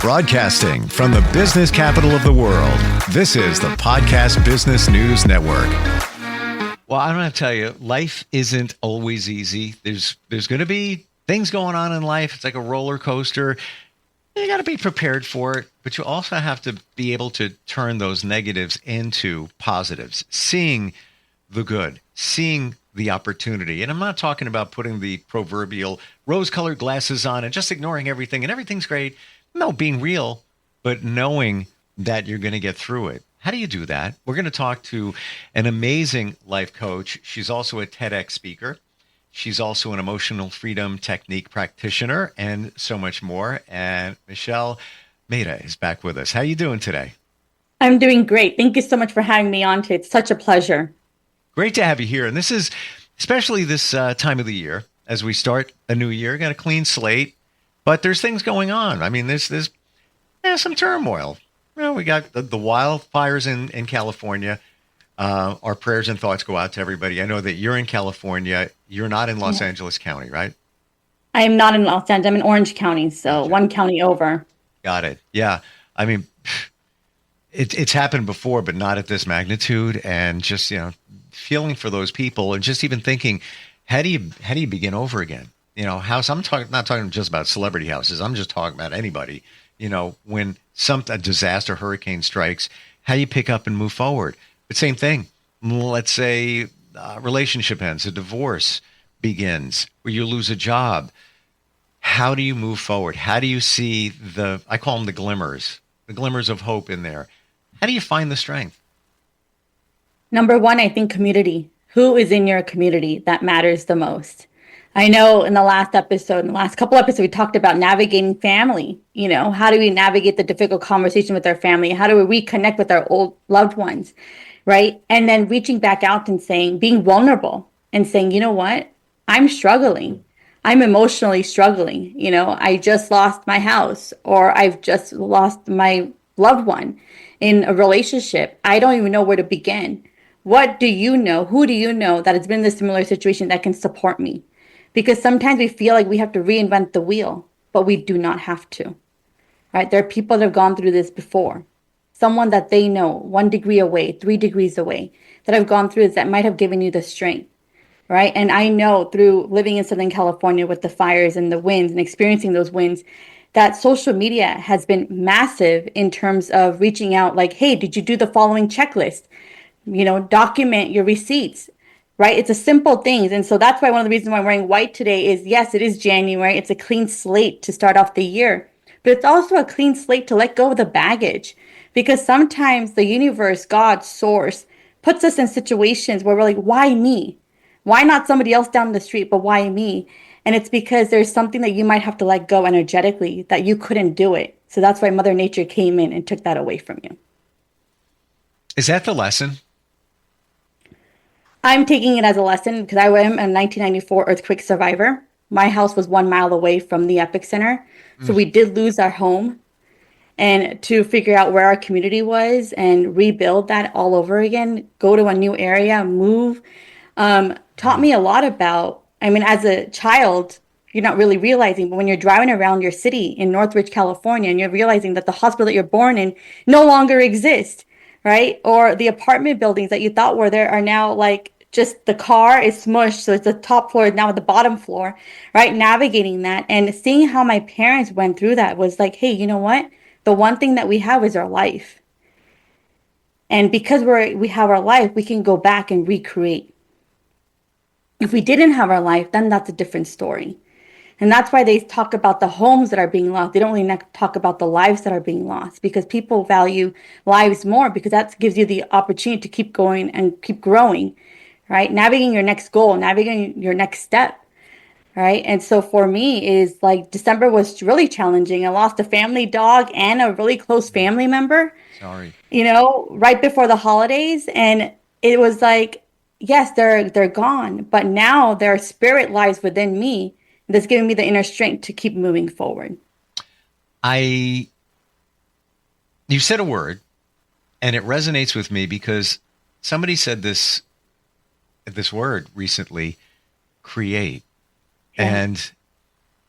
Broadcasting from the business capital of the world, this is the Podcast Business News Network. Well, I'm going to tell you, life isn't always easy. There's going to be things going on in life. It's like a roller coaster. You got to be prepared for it, but you also have to be able to turn those negatives into positives, seeing the good, seeing the opportunity. And I'm not talking about putting the proverbial rose-colored glasses on and just ignoring everything and everything's great. No, being real, but knowing that you're going to get through it. How do you do that? We're going to talk to an amazing life coach. She's also a TEDx speaker. She's also an emotional freedom technique practitioner and so much more. And Michelle Mehta is back with us. How are you doing today? I'm doing great. Thank you so much for having me on today. It's such a pleasure. Great to have you here. And this is especially this time of the year as we start a new year. Got a clean slate, but there's things going on. I mean, there's some turmoil. You know, we got the wildfires in California. Our prayers and thoughts go out to everybody. I know that you're in California. You're not in Los Angeles County, right? I am not in Los Angeles. I'm in Orange County, so one county over. Got it. Yeah. I mean, it's happened before, but not at this magnitude. And just, feeling for those people and just even thinking, how do you begin over again? House. I'm not talking just about celebrity houses. I'm just talking about anybody. When a disaster hurricane strikes, how you pick up and move forward. But same thing. Let's say a relationship ends, a divorce begins, or you lose a job. How do you move forward? How do you see I call them the glimmers of hope in there? How do you find the strength? Number one, I think community. Who is in your community? That matters the most. I know in the last couple episodes, we talked about navigating family. How do we navigate the difficult conversation with our family? How do we reconnect with our old loved ones, right? And then reaching back out and being vulnerable and saying, you know what? I'm struggling. I'm emotionally struggling. I just lost my house, or I've just lost my loved one in a relationship. I don't even know where to begin. What do you know? Who do you know that has been in a similar situation that can support me? Because sometimes we feel like we have to reinvent the wheel, but we do not have to, right? There are people that have gone through this before. Someone that they know 1 degree away, 3 degrees away, that have gone through this that might have given you the strength, right? And I know through living in Southern California with the fires and the winds and experiencing those winds, that social media has been massive in terms of reaching out like, hey, did you do the following checklist? Document your receipts, right? It's a simple things. And so that's why one of the reasons why I'm wearing white today is, yes, it is January. It's a clean slate to start off the year, but it's also a clean slate to let go of the baggage, because sometimes the universe, God, source, puts us in situations where we're like, why me? Why not somebody else down the street, but why me? And it's because there's something that you might have to let go energetically that you couldn't do it. So that's why Mother Nature came in and took that away from you. Is that the lesson? I'm taking it as a lesson because I am a 1994 earthquake survivor. My house was 1 mile away from the epicenter. So we did lose our home. And to figure out where our community was and rebuild that all over again, go to a new area, move, taught me a lot about, as a child, you're not really realizing, but when you're driving around your city in Northridge, California, and you're realizing that the hospital that you're born in no longer exists, right? Or the apartment buildings that you thought were there are now like, just the car is smushed, so it's the top floor now at the bottom floor, right? Navigating that and seeing how my parents went through that was like, hey, you know what? The one thing that we have is our life. And because we have our life, we can go back and recreate. If we didn't have our life, then that's a different story. And that's why they talk about the homes that are being lost. They don't really talk about the lives that are being lost, because people value lives more, because that gives you the opportunity to keep going and keep growing. Right? Navigating your next goal, navigating your next step. Right? And so for me is like December was really challenging. I lost a family dog and a really close family member. Sorry. Right before the holidays. And it was like, yes, they're gone, but now their spirit lies within me. That's giving me the inner strength to keep moving forward. You said a word and it resonates with me because somebody said this word recently, create. Yeah. And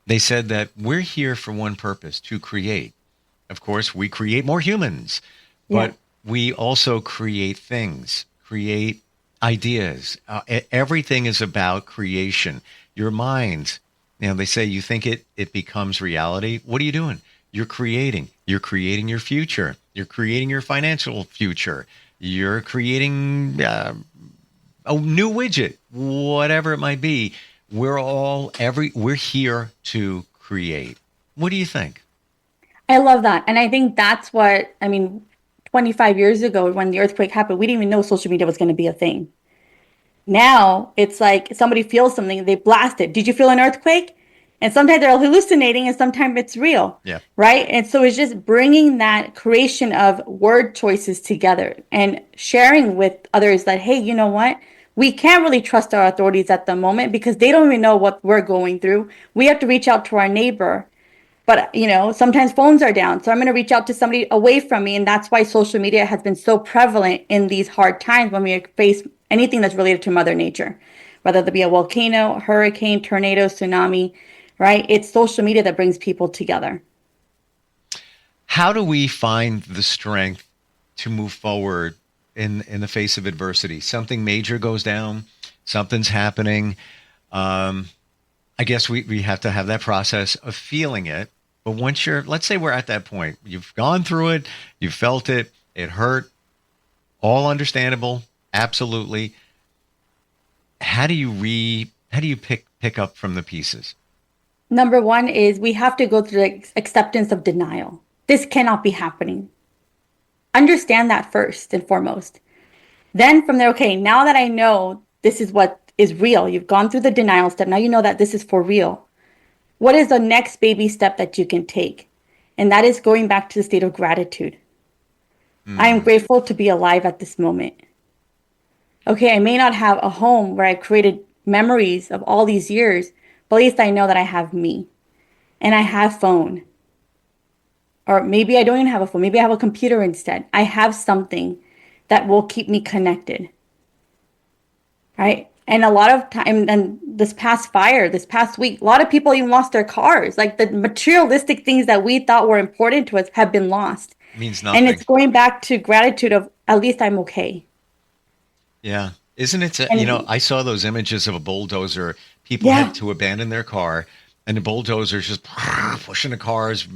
they said that we're here for one purpose, to create. Of course, we create more humans, Yeah. but we also create things, create ideas. Everything is about creation. Your mind, they say you think it becomes reality. What are you doing? You're creating. You're creating your future. You're creating your financial future. You're creating a new widget, whatever it might be. We're here to create. What do you think? I love that. And I think that's what, I mean, 25 years ago when the earthquake happened, we didn't even know social media was going to be a thing. Now it's like somebody feels something, they blast it. Did you feel an earthquake? And sometimes they're hallucinating and sometimes it's real. Yeah. Right. And so it's just bringing that creation of word choices together and sharing with others that, hey, you know what? We can't really trust our authorities at the moment because they don't even know what we're going through. We have to reach out to our neighbor. But, sometimes phones are down. So I'm going to reach out to somebody away from me. And that's why social media has been so prevalent in these hard times when we face anything that's related to Mother Nature, whether it be a volcano, hurricane, tornado, tsunami, right? It's social media that brings people together. How do we find the strength to move forward in the face of adversity? Something major goes down, something's happening. I guess we have to have that process of feeling it. But once let's say we're at that point, you've gone through it, you felt it, it hurt, all understandable, absolutely. How do you pick up from the pieces? Number one is we have to go through the acceptance of denial. This cannot be happening. Understand that first and foremost. Then from there, okay, now that I know this is what is real, you've gone through the denial step, now you know that this is for real. What is the next baby step that you can take? And that is going back to the state of gratitude. I am grateful to be alive at this moment. Okay, I may not have a home where I created memories of all these years, but at least I know that I have me and I have phone. Or maybe I don't even have a phone. Maybe I have a computer instead. I have something that will keep me connected. Right? And a lot of time, and this past week, a lot of people even lost their cars. Like the materialistic things that we thought were important to us have been lost. Means nothing. And it's going back to gratitude of at least I'm okay. Yeah. Isn't it? I saw those images of a bulldozer. People had to abandon their car and the bulldozer's just pushing the cars,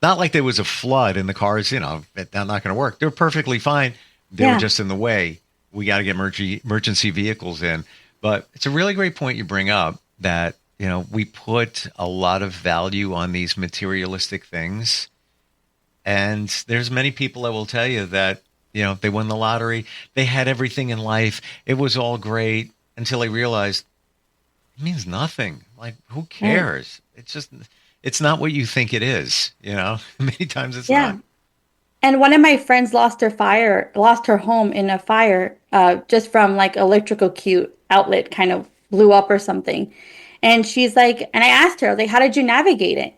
not like there was a flood and the cars, they're not going to work. They're perfectly fine. They were just in the way. We got to get emergency vehicles in. But it's a really great point you bring up that, we put a lot of value on these materialistic things. And there's many people that will tell you that, they won the lottery. They had everything in life. It was all great until they realized it means nothing. Like, who cares? It's not what you think it is, Many times it's not. And one of my friends lost her home in a fire, just from like electrical outlet kind of blew up or something. And she's like, and I asked her, like, how did you navigate it?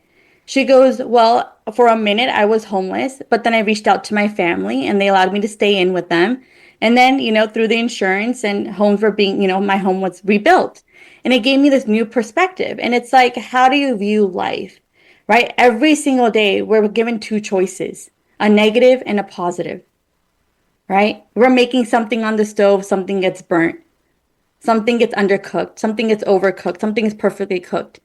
She goes, well, for a minute I was homeless, but then I reached out to my family and they allowed me to stay in with them. And then, through the insurance and homes were being, my home was rebuilt. And it gave me this new perspective. And it's like, how do you view life, right? Every single day we're given two choices, a negative and a positive, right? We're making something on the stove, something gets burnt, something gets undercooked, something gets overcooked, something is perfectly cooked,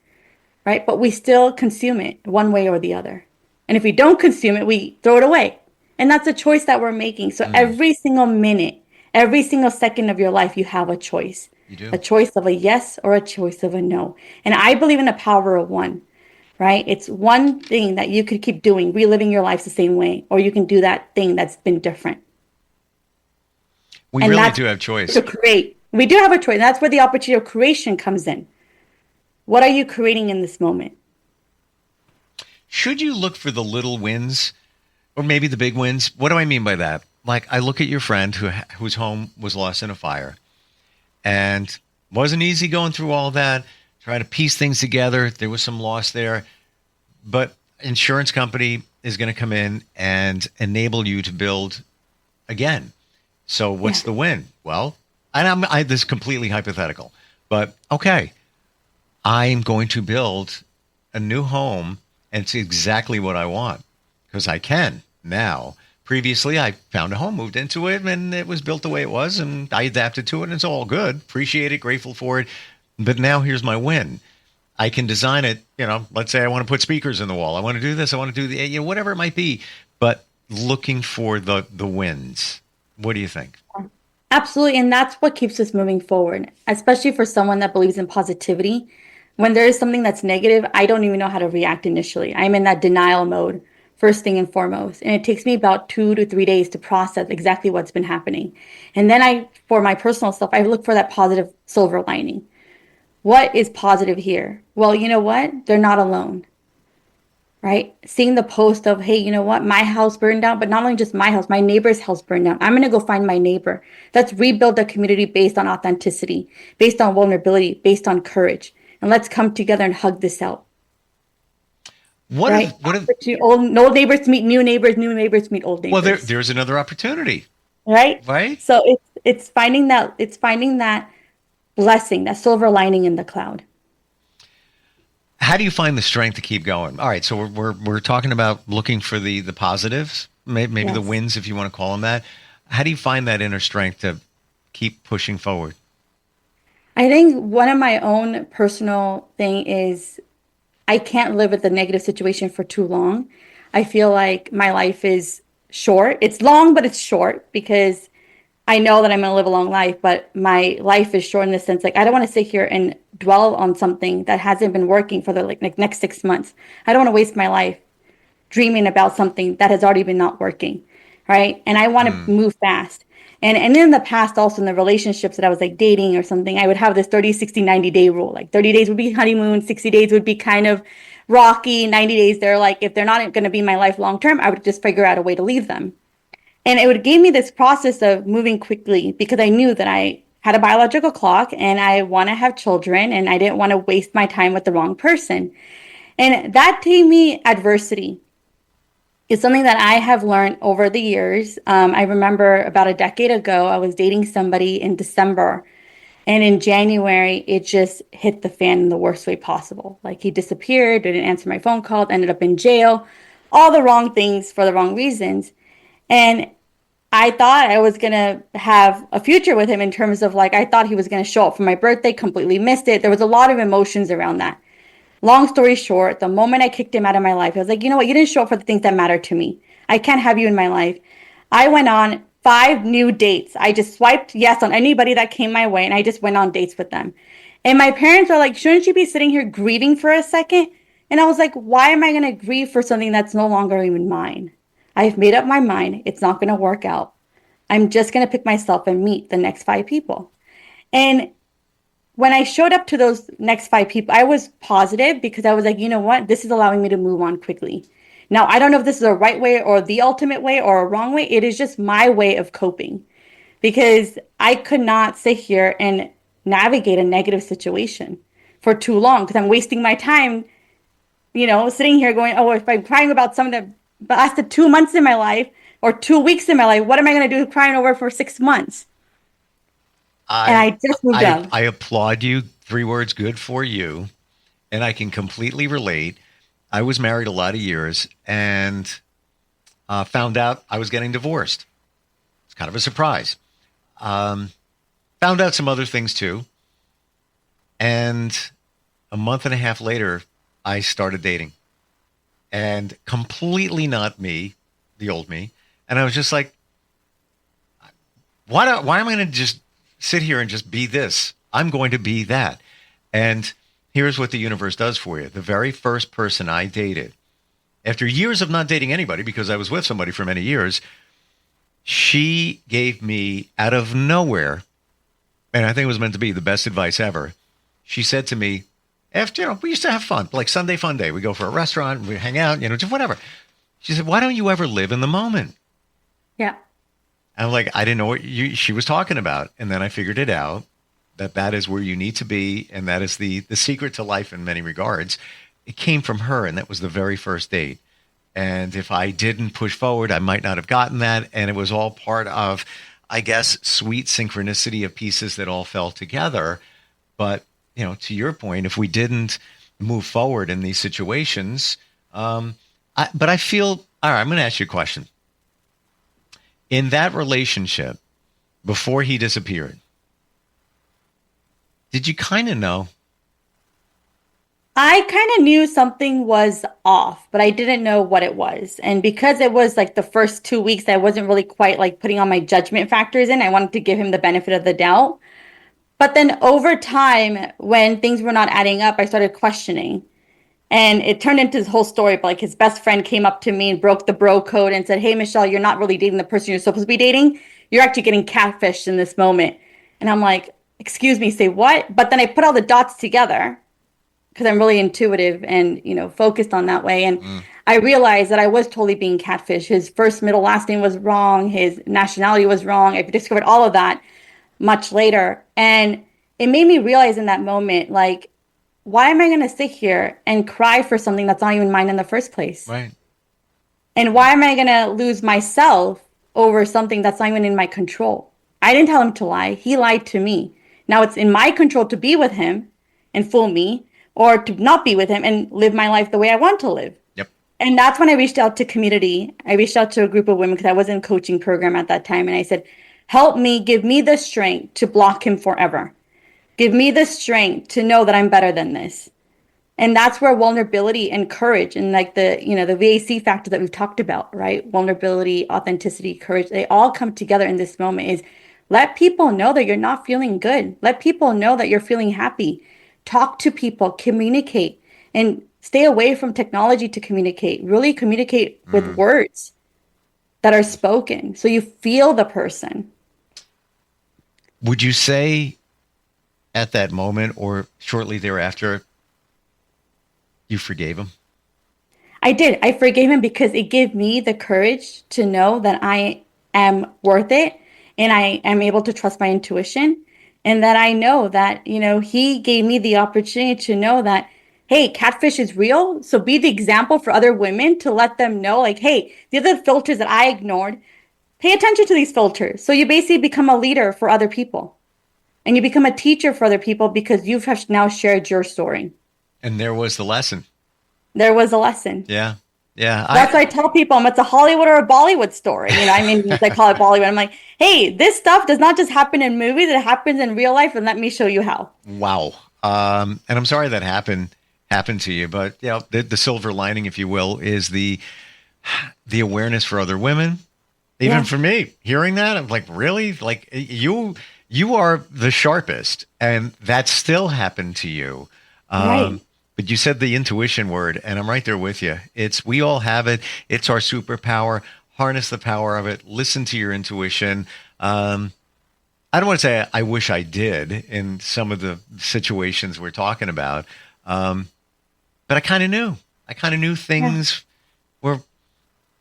right? But we still consume it one way or the other. And if we don't consume it, we throw it away. And that's a choice that we're making. So every single minute, every single second of your life, you have a choice. You do. A choice of a yes or a choice of a no. And I believe in the power of one, right? It's one thing that you could keep doing, reliving your life the same way, or you can do that thing that's been different. We really do have choice. To create. We do have a choice. And that's where the opportunity of creation comes in. What are you creating in this moment? Should you look for the little wins or maybe the big wins? What do I mean by that? Like, I look at your friend whose home was lost in a fire, and wasn't easy going through all that, trying to piece things together. There was some loss there, but insurance company is going to come in and enable you to build again. So what's the win? Well, and this is completely hypothetical, but okay, I'm going to build a new home and it's exactly what I want. because I can now. Previously, I found a home, moved into it, and it was built the way it was, and I adapted to it, and it's all good. Appreciate it, grateful for it. But now here's my win. I can design it, let's say I want to put speakers in the wall. I want to do this. I want to do whatever it might be, but looking for the wins. What do you think? Absolutely. And that's what keeps us moving forward, especially for someone that believes in positivity. When there is something that's negative, I don't even know how to react initially. I'm in that denial mode, first thing and foremost. And it takes me about 2 to 3 days to process exactly what's been happening. And then for my personal stuff, I look for that positive silver lining. What is positive here? Well, you know what? They're not alone. Right? Seeing the post of, hey, you know what? My house burned down, but not only just my house, my neighbor's house burned down. I'm going to go find my neighbor. Let's rebuild a community based on authenticity, based on vulnerability, based on courage. And let's come together and hug this out. What right? if old neighbors meet new neighbors meet old neighbors. Well, there's another opportunity. Right? Right? So it's finding that blessing, that silver lining in the cloud. How do you find the strength to keep going? All right, so we're talking about looking for the positives, maybe Yes. the wins, if you want to call them that. How do you find that inner strength to keep pushing forward? I think one of my own personal thing is I can't live with the negative situation for too long. I feel like my life is short. It's long, but it's short because I know that I'm going to live a long life, but my life is short in the sense, like, I don't want to sit here and dwell on something that hasn't been working for the next 6 months. I don't want to waste my life dreaming about something that has already been not working. Right. And I want to move fast. And in the past, also in the relationships that I was like dating or something, I would have this 30, 60, 90 day rule. Like 30 days would be honeymoon, 60 days would be kind of rocky, 90 days, they're like, if they're not going to be my life long term, I would just figure out a way to leave them. And it would give me this process of moving quickly because I knew that I had a biological clock and I want to have children and I didn't want to waste my time with the wrong person. And that gave me adversity. It's something that I have learned over the years. I remember about a decade ago, I was dating somebody in December. And in January, it just hit the fan in the worst way possible. Like he disappeared, didn't answer my phone call, ended up in jail, all the wrong things for the wrong reasons. And I thought I was going to have a future with him in terms of like, I thought he was going to show up for my birthday, completely missed it. There was a lot of emotions around that. Long story short, the moment I kicked him out of my life, I was like, you know what? You didn't show up for the things that matter to me. I can't have you in my life. I went on 5 new dates. I just swiped yes on anybody that came my way and I just went on dates with them. And my parents were like, shouldn't you be sitting here grieving for a second? And I was like, why am I going to grieve for something that's no longer even mine? I've made up my mind. It's not going to work out. I'm just going to pick myself and meet the next 5 people. And when I showed up to those next 5 people, I was positive because I was like, you know what? This is allowing me to move on quickly. Now, I don't know if this is a right way or the ultimate way or a wrong way. It is just my way of coping because I could not sit here and navigate a negative situation for too long because I'm wasting my time, sitting here going, oh, if I'm crying about something that lasted 2 months in my life or 2 weeks in my life, what am I going to do crying over for 6 months? I just moved on. I applaud you. 3 words, good for you. And I can completely relate. I was married a lot of years and found out I was getting divorced. It's kind of a surprise. Found out some other things too. And a month and a half later, I started dating. And completely not me, the old me. And I was just like, why am I going to just sit here and just be this? I'm going to be that. And here's what the universe does for you. The very first person I dated, after years of not dating anybody because I was with somebody for many years, she gave me out of nowhere, and I think it was meant to be the best advice ever. She said to me, after, we used to have fun, like Sunday fun day. We go for a restaurant, we hang out, just whatever. She said, why don't you ever live in the moment? Yeah. I'm like, I didn't know what she was talking about. And then I figured it out, that is where you need to be. And that is the secret to life in many regards. It came from her. And that was the very first date. And if I didn't push forward, I might not have gotten that. And it was all part of, I guess, sweet synchronicity of pieces that all fell together. But, to your point, if we didn't move forward in these situations, but I feel All right, I'm going to ask you a question. In that relationship, before he disappeared, did you kind of know? I kind of knew something was off, but I didn't know what it was. And because it was like the first 2 weeks, I wasn't really quite like putting all my judgment factors in. I wanted to give him the benefit of the doubt. But then over time, when things were not adding up, I started questioning. And it turned into this whole story. But like his best friend came up to me and broke the bro code and said, "Hey, Michelle, you're not really dating the person you're supposed to be dating. You're actually getting catfished in this moment." And I'm like, "Excuse me, say what?" But then I put all the dots together because I'm really intuitive and, focused on that way. And I realized that I was totally being catfished. His first, middle, last name was wrong. His nationality was wrong. I discovered all of that much later. And it made me realize in that moment, like, why am I going to sit here and cry for something that's not even mine in the first place? Right. And why am I going to lose myself over something that's not even in my control? I didn't tell him to lie. He lied to me. Now it's in my control to be with him and fool me, or to not be with him and live my life the way I want to live. Yep. And that's when I reached out to community. I reached out to a group of women because I was in a coaching program at that time. And I said, "Help me, give me the strength to block him forever. Give me the strength to know that I'm better than this." And that's where vulnerability and courage and like the VAC factor that we've talked about, right? Vulnerability, authenticity, courage, they all come together in this moment. Is let people know that you're not feeling good. Let people know that you're feeling happy. Talk to people, communicate, and stay away from technology to communicate. Really communicate with words that are spoken so you feel the person. Would you say at that moment or shortly thereafter, you forgave him? I did. I forgave him because it gave me the courage to know that I am worth it and I am able to trust my intuition. And that I know that, he gave me the opportunity to know that, hey, catfish is real. So be the example for other women to let them know, like, hey, these are the filters that I ignored. Pay attention to these filters. So you basically become a leader for other people. And you become a teacher for other people because you have now shared your story. And there was the lesson. There was a lesson. Yeah. Yeah. That's why I tell people it's a Hollywood or a Bollywood story. They call it Bollywood. I'm like, hey, this stuff does not just happen in movies. It happens in real life. And let me show you how. Wow. And I'm sorry that happened to you, but the silver lining, if you will, is the awareness for other women. Even for me, hearing that, I'm like, really? Like you are the sharpest, and that still happened to you. Right. But you said the intuition word, and I'm right there with you. We all have it. It's our superpower. Harness the power of it. Listen to your intuition. I don't want to say I wish I did in some of the situations we're talking about, but I kind of knew. I kind of knew things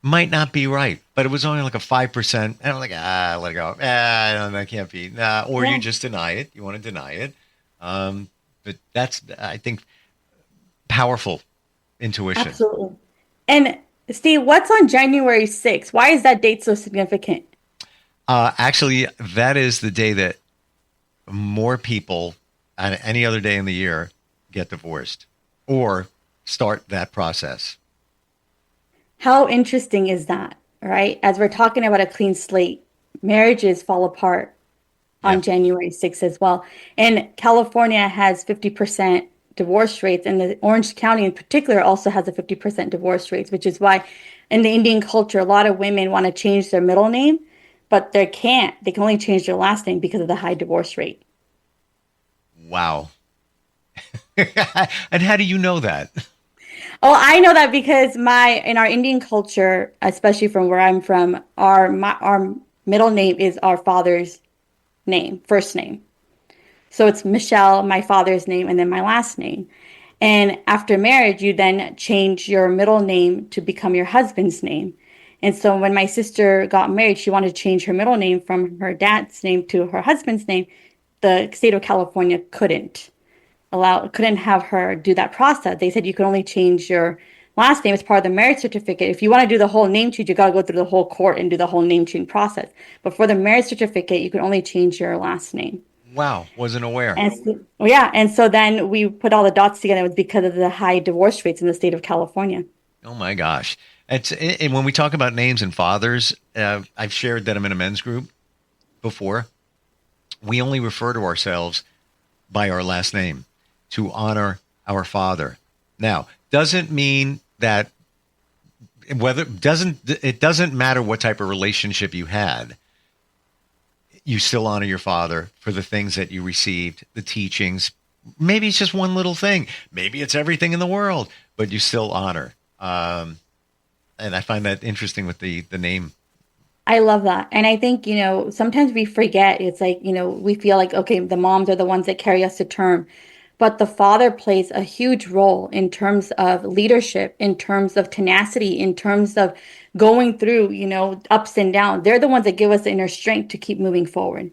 might not be right, but it was only like a 5%. And I'm like, let it go. No, that can't be. Or you just deny it. You want to deny it. But that's, I think, powerful intuition. Absolutely. And Steve, what's on January 6th? Why is that date so significant? Actually, that is the day that more people on any other day in the year get divorced or start that process. How interesting is that, right? As we're talking about a clean slate, marriages fall apart on January 6th as well. And California has 50% divorce rates, and the Orange County in particular also has a 50% divorce rates, which is why in the Indian culture, a lot of women want to change their middle name, but they can't. They can only change their last name because of the high divorce rate. Wow. And how do you know that? Oh, I know that because in our Indian culture, especially from where I'm from, our middle name is our father's name, first name. So it's Michelle, my father's name, and then my last name. And after marriage, you then change your middle name to become your husband's name. And so when my sister got married, she wanted to change her middle name from her dad's name to her husband's name. The state of California couldn't have her do that process. They said you could only change your last name as part of the marriage certificate. If you want to do the whole name change, you got to go through the whole court and do the whole name change process. But for the marriage certificate, you can only change your last name. Wow, wasn't aware. And so then we put all the dots together. It was because of the high divorce rates in the state of California. Oh my gosh. And when we talk about names and fathers, I've shared that I'm in a men's group before. We only refer to ourselves by our last name to honor our father. Now, doesn't mean that it doesn't matter what type of relationship you had. You still honor your father for the things that you received, the teachings. Maybe it's just one little thing. Maybe it's everything in the world, but you still honor. And I find that interesting with the name. I love that. And I think, sometimes we forget. It's like, we feel like, okay, the moms are the ones that carry us to term. But the father plays a huge role in terms of leadership, in terms of tenacity, in terms of going through, ups and downs. They're the ones that give us the inner strength to keep moving forward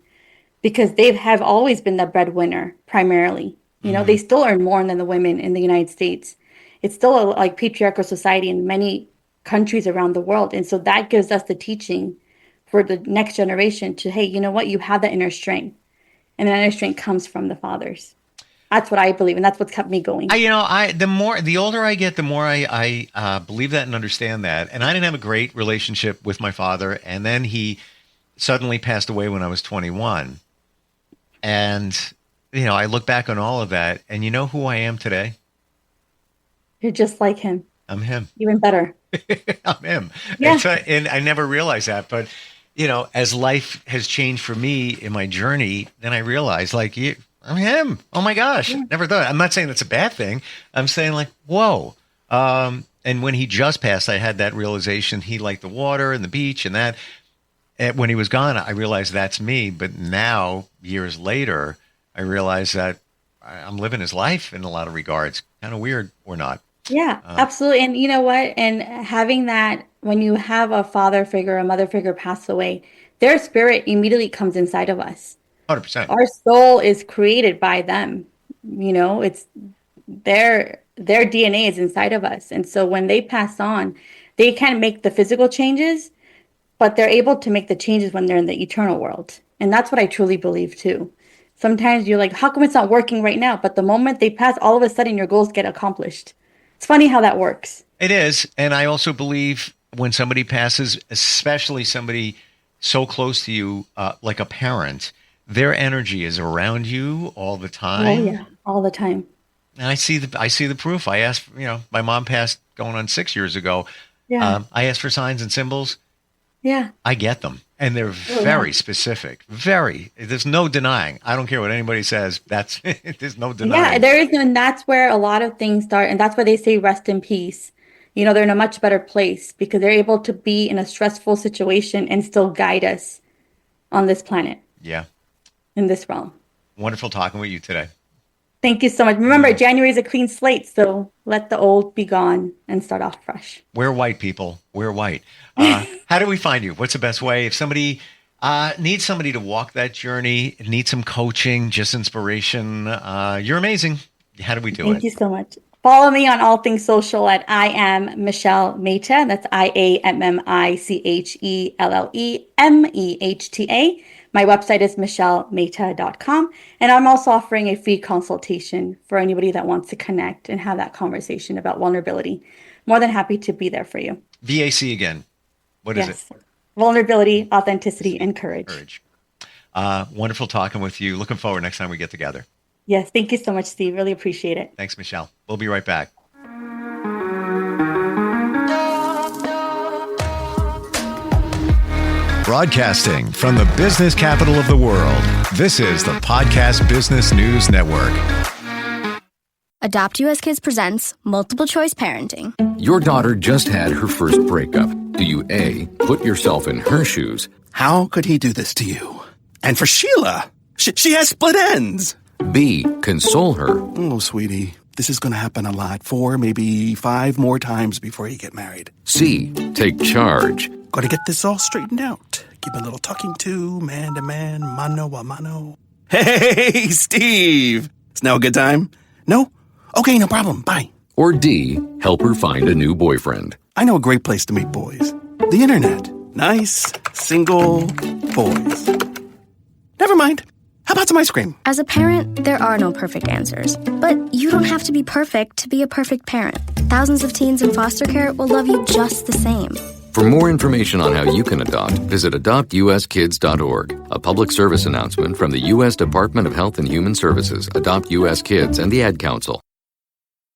because they have always been the breadwinner primarily. They still earn more than the women in the United States. It's still a patriarchal society in many countries around the world. And so that gives us the teaching for the next generation to, hey, you know what? You have that inner strength. And that inner strength comes from the fathers. That's what I believe. And that's what's kept me going. The older I get, the more I believe that and understand that. And I didn't have a great relationship with my father. And then he suddenly passed away when I was 21. And, I look back on all of that. And you know who I am today? You're just like him. I'm him. Even better. I'm him. Yeah. And I never realized that. But, as life has changed for me in my journey, then I realized, I'm him. Oh, my gosh. Yeah. Never thought. I'm not saying that's a bad thing. I'm saying, whoa. And when he just passed, I had that realization. He liked the water and the beach and that. And when he was gone, I realized that's me. But now, years later, I realize that I'm living his life in a lot of regards. Kind of weird or not. Yeah, absolutely. And you know what? And having that, when you have a father figure, a mother figure pass away, their spirit immediately comes inside of us. 100%. Our soul is created by them. It's their DNA is inside of us. And so when they pass on, they can't make the physical changes, but they're able to make the changes when they're in the eternal world. And that's what I truly believe too. Sometimes you're like, how come it's not working right now? But the moment they pass, all of a sudden your goals get accomplished. It's funny how that works. It is. And I also believe when somebody passes, especially somebody so close to you, like a parent, their energy is around you all the time. Oh, yeah, all the time. And I see the proof. I asked, my mom passed going on 6 years ago. Yeah. I asked for signs and symbols. Yeah. I get them. And they're very specific. There's no denying. I don't care what anybody says. There's no denying. Yeah, there is. And that's where a lot of things start. And that's why they say rest in peace. They're in a much better place because they're able to be in a stressful situation and still guide us on this planet. Yeah. In this realm. Wonderful talking with you today. Thank you so much. Remember, January is a clean slate, so let the old be gone and start off fresh. We're white, people. We're white. How do we find you? What's the best way? If somebody needs somebody to walk that journey, needs some coaching, just inspiration, you're amazing. How do we do it? Thank you so much. Follow me on all things social at I am Michelle Mehta. That's IAMMICHELLEMEHTA. My website is michellemehta.com. And I'm also offering a free consultation for anybody that wants to connect and have that conversation about vulnerability. More than happy to be there for you. VAC again. What is it? Vulnerability, authenticity, and courage. Wonderful talking with you. Looking forward next time we get together. Yes. Thank you so much, Steve. Really appreciate it. Thanks, Michelle. We'll be right back. Broadcasting from the business capital of the world, this is the Podcast Business News Network. Adopt US Kids presents Multiple Choice Parenting. Your daughter just had her first breakup. Do you A, put yourself in her shoes? How could he do this to you? And for Sheila, she has split ends. B, console her. Oh, sweetie, this is going to happen a lot. 4, maybe 5 more times before you get married. C, take charge. Got to get this all straightened out. Give a little talking to, man to man, mano a mano. Hey, Steve! Is now a good time? No? Okay, no problem. Bye. Or D, help her find a new boyfriend. I know a great place to meet boys. The internet. Nice, single boys. Never mind. How about some ice cream? As a parent, there are no perfect answers. But you don't have to be perfect to be a perfect parent. thousands of teens in foster care will love you just the same. For more information on how you can adopt, visit adoptuskids.org. A public service announcement from the U.S. Department of Health and Human Services, Adopt U.S. Kids, and the Ad Council.